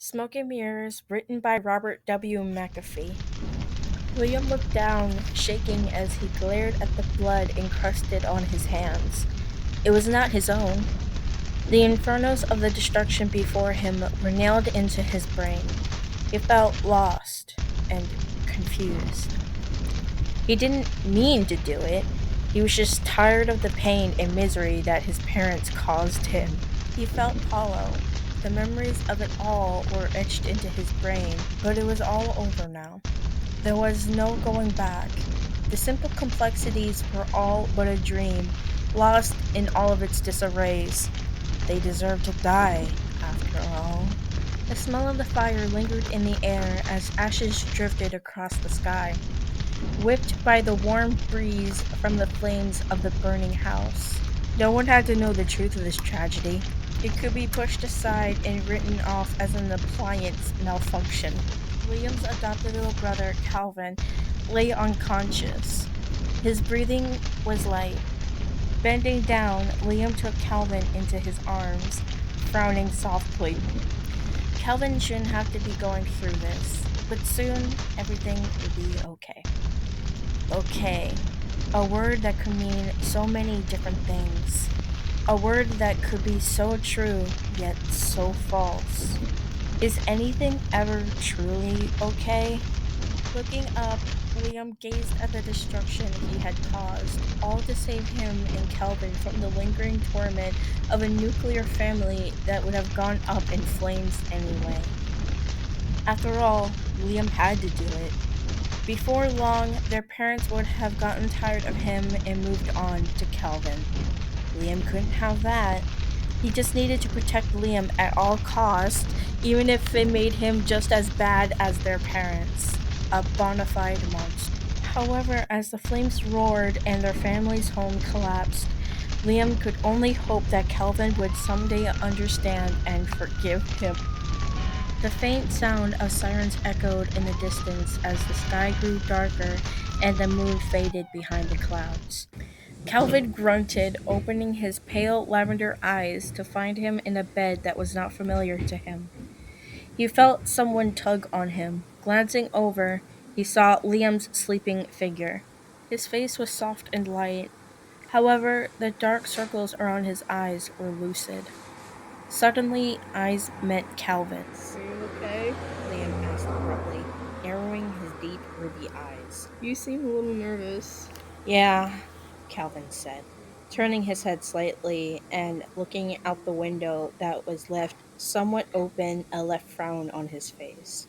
Smoke and Mirrors, written by Robert W. McAfee. William looked down, shaking as he glared at the blood encrusted on his hands. It was not his own. The infernos of the destruction before him were nailed into his brain. He felt lost and confused. He didn't mean to do it. He was just tired of the pain and misery that his parents caused him. He felt hollow. The memories of it all were etched into his brain, but it was all over now. There was no going back. The simple complexities were all but a dream, lost in all of its disarrays. They deserved to die, after all. The smell of the fire lingered in the air as ashes drifted across the sky, whipped by the warm breeze from the flames of the burning house. No one had to know the truth of this tragedy. It could be pushed aside and written off as an appliance malfunction. Liam's adopted little brother, Calvin, lay unconscious. His breathing was light. Bending down, Liam took Calvin into his arms, frowning softly. Calvin shouldn't have to be going through this, but soon everything would be okay. Okay. A word that could mean so many different things. A word that could be so true, yet so false. Is anything ever truly okay? Looking up, Liam gazed at the destruction he had caused, all to save him and Kelvin from the lingering torment of a nuclear family that would have gone up in flames anyway. After all, Liam had to do it. Before long, their parents would have gotten tired of him and moved on to Kelvin. Liam couldn't have that. He just needed to protect Liam at all costs, even if it made him just as bad as their parents. A bona fide monster. However, as the flames roared and their family's home collapsed, Liam could only hope that Kelvin would someday understand and forgive him. The faint sound of sirens echoed in the distance as the sky grew darker and the moon faded behind the clouds. Calvin grunted, opening his pale lavender eyes to find him in a bed that was not familiar to him. He felt someone tug on him. Glancing over, he saw Liam's sleeping figure. His face was soft and light. However, the dark circles around his eyes were lucid. Suddenly, eyes met Calvin's. Are you okay? Liam asked abruptly, narrowing his deep ruby eyes. You seem a little nervous. Yeah, Calvin said, turning his head slightly and looking out the window that was left somewhat open, a left frown on his face.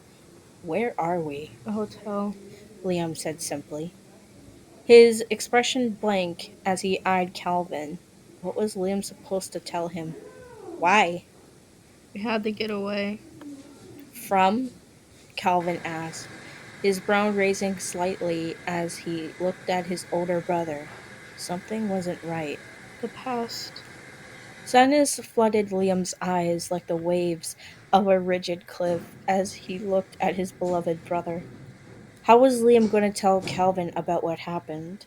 Where are we? A hotel. Liam said simply. His expression blank as he eyed Calvin. What was Liam supposed to tell him? Why? We had to get away. From? Calvin asked, his brow raising slightly as he looked at his older brother. Something wasn't right. The past. Sadness flooded Liam's eyes like the waves of a rigid cliff as he looked at his beloved brother. How was Liam going to tell Calvin about what happened?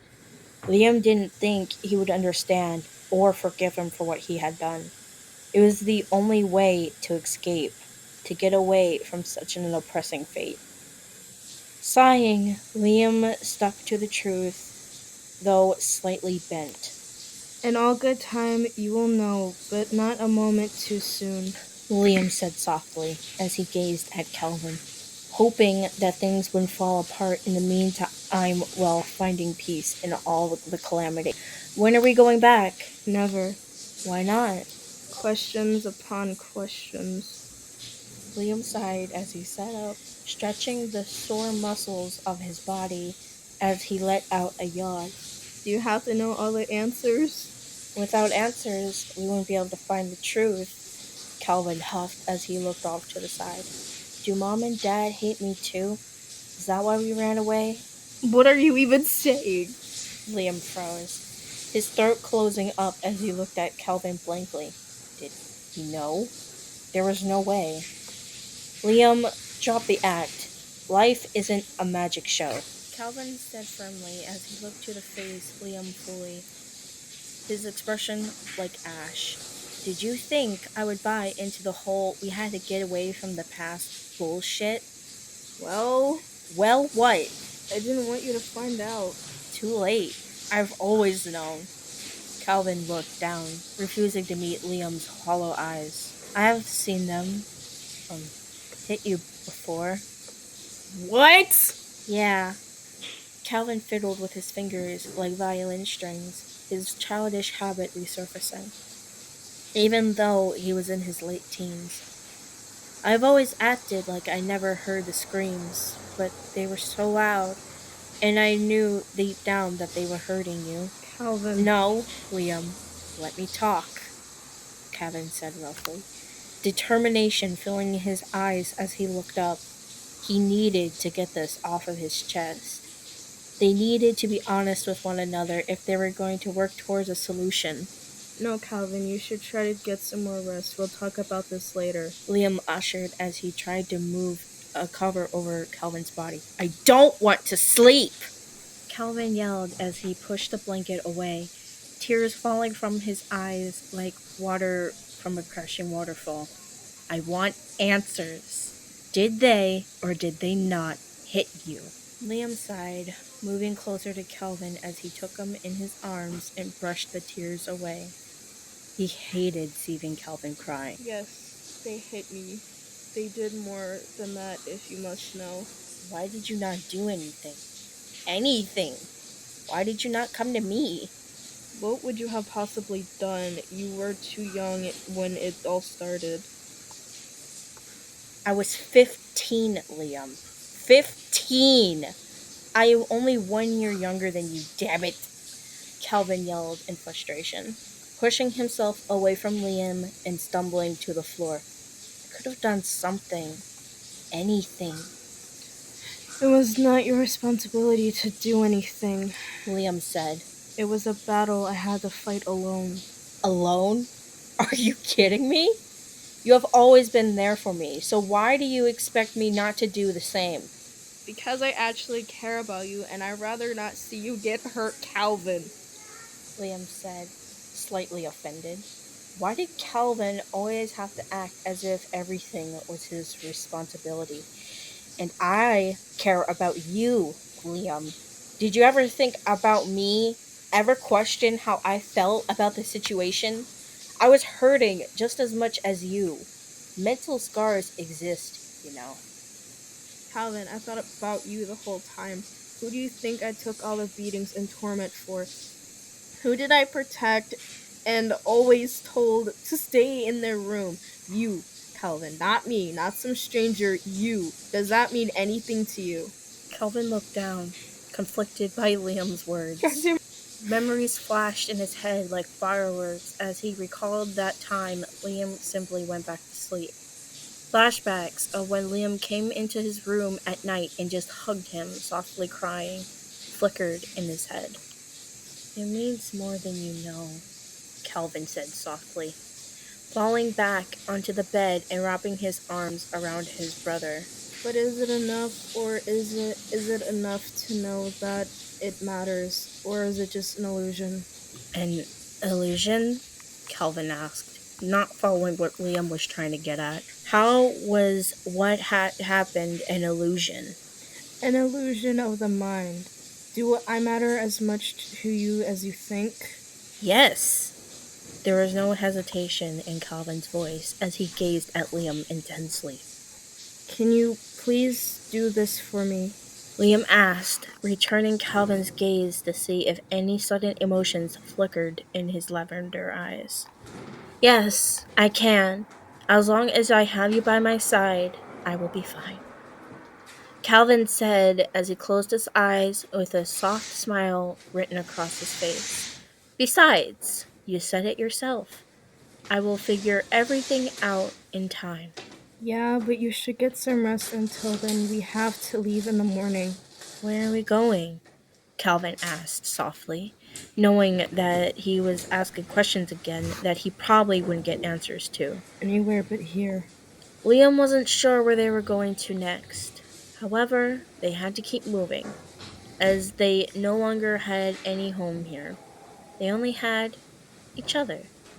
Liam didn't think he would understand or forgive him for what he had done. It was the only way to escape, to get away from such an oppressing fate. Sighing, Liam stuck to the truth, though slightly bent. In all good time, you will know, but not a moment too soon. Liam said softly as he gazed at Calvin, hoping that things wouldn't fall apart in the meantime while finding peace in all the calamity. When are we going back? Never. Why not? Questions upon questions. Liam sighed as he sat up, stretching the sore muscles of his body as he let out a yawn. Do you have to know all the answers? Without answers, we won't be able to find the truth, Calvin huffed as he looked off to the side. Do Mom and Dad hate me too? Is that why we ran away? What are you even saying? Liam froze, his throat closing up as he looked at Calvin blankly. Did he know? There was no way. Liam, drop the act. Life isn't a magic show. Calvin said firmly as he looked to the face Liam fully, his expression like ash. Did you think I would buy into the whole we had to get away from the past bullshit? Well, Well, what? I didn't want you to find out. Too late. I've always known. Calvin looked down, refusing to meet Liam's hollow eyes. I have seen them hit you before. What? Yeah. Calvin fiddled with his fingers like violin strings, his childish habit resurfacing. Even though he was in his late teens, I've always acted like I never heard the screams, but they were so loud, and I knew deep down that they were hurting you. Calvin. No, Liam, let me talk, Calvin said roughly, determination filling his eyes as he looked up. He needed to get this off of his chest. They needed to be honest with one another if they were going to work towards a solution. No, Calvin, you should try to get some more rest. We'll talk about this later. Liam ushered as he tried to move a cover over Calvin's body. I don't want to sleep! Calvin yelled as he pushed the blanket away, tears falling from his eyes like water from a crashing waterfall. I want answers. Did they or did they not hit you? Liam sighed, moving closer to Calvin as he took him in his arms and brushed the tears away. He hated seeing Calvin cry. Yes, they hit me. They did more than that, if you must know. Why did you not do anything? Anything? Why did you not come to me? What would you have possibly done? You were too young when it all started. I was 15, Liam. 15! I am only 1 year younger than you, damn it! Calvin yelled in frustration, pushing himself away from Liam and stumbling to the floor. I could have done something. Anything. It was not your responsibility to do anything. Liam said. It was a battle I had to fight alone. Alone? Are you kidding me? You have always been there for me, so why do you expect me not to do the same? Because I actually care about you, and I'd rather not see you get hurt, Calvin. Liam said, slightly offended. Why did Calvin always have to act as if everything was his responsibility? And I care about you, Liam. Did you ever think about me? Ever question how I felt about the situation? I was hurting just as much as you. Mental scars exist, you know. Calvin, I thought about you the whole time. Who do you think I took all the beatings and torment for? Who did I protect and always told to stay in their room? You, Calvin, not me, not some stranger, you. Does that mean anything to you? Calvin looked down, conflicted by Liam's words. Memories flashed in his head like fireworks as he recalled that time Liam simply went back to sleep. Flashbacks of when Liam came into his room at night and just hugged him, softly crying, flickered in his head. It means more than you know, Calvin said softly, falling back onto the bed and wrapping his arms around his brother. But is it enough, or is it enough to know that it matters, or is it just an illusion? An illusion? Calvin asked, not following what Liam was trying to get at. How was what had happened an illusion? An illusion of the mind. Do I matter as much to you as you think? Yes. There was no hesitation in Calvin's voice as he gazed at Liam intensely. Can you please do this for me? Liam asked, returning Calvin's gaze to see if any sudden emotions flickered in his lavender eyes. Yes, I can. As long as I have you by my side, I will be fine. Calvin said as he closed his eyes with a soft smile written across his face. Besides, you said it yourself. I will figure everything out in time. Yeah, but you should get some rest until then. We have to leave in the morning. Where are we going? Calvin asked softly, knowing that he was asking questions again that he probably wouldn't get answers to. Anywhere but here. Liam wasn't sure where they were going to next. However, they had to keep moving, as they no longer had any home here. They only had each other.